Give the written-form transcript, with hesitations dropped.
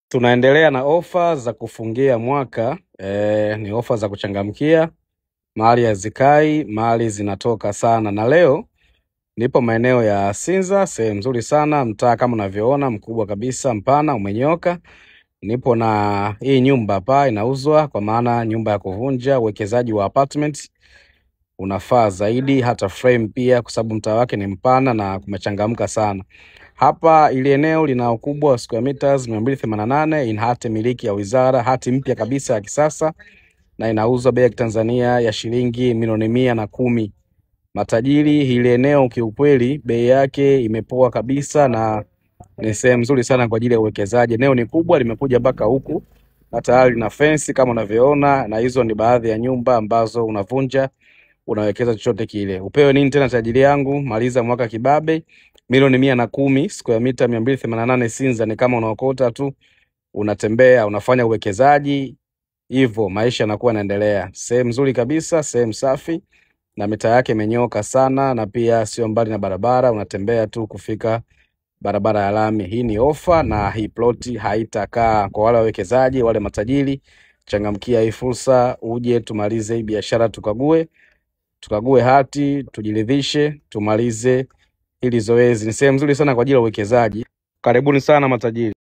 Tunaendelea na ofa za kufungia mwaka. Ni ofa za kuchangamkia. Mali hazikai, mali zinatoka sana. Na leo nipo maeneo ya Sinza, sehemu nzuri sana, mtaa kama unavyoona, mkubwa kabisa, mpana, umenyoka. Nipo na hii nyumba hapa inauzwa, kwa maana nyumba ya kuvunja. Uwekezaji wa apartment unafaa zaidi, hata frame pia, kwa sababu mtaa wake ni mpana na kumechangamka sana. Hapa ili eneo lina ukubwa wa square meters 288, in hati miliki ya wizara, hati mpya kabisa ya kisasa, na inauzwa bei ya Tanzania ya shilingi milioni 110. Matajiri, hili eneo kiukweli bei yake imepoa kabisa na ni sehemu nzuri sana kwa ajili ya uwekezaji. Eneo ni kubwa, limekuja mpaka huku, na tayari na fence kama unavyoona, na hizo ni baadhi ya nyumba ambazo unavunja unawekeza chochote kile. Upewe nini tena tajiri yangu? Maliza mwaka kibabe. Milioni 110, square meter 288 Sinza. Ni kama unaokota tu, unatembea, unafanya uwekezaji, hivyo maisha yanakuwa yanaendelea. Sehemu nzuri kabisa, sehemu safi, na mitaa yake imenyoka sana, na pia sio mbali na barabara, unatembea tu kufika barabara ya lami. Hii ni ofa na hii ploti haitakaa. Kwa wale wawekezaji, wale matajiri, changamkia hii fursa, uje tumalize hii biashara, tukague hati, tujiridhishe, tumalize hili zoezi. Ni sehemu nzuri sana kwa ajili ya uwekezaji. Karibuni sana matajiri.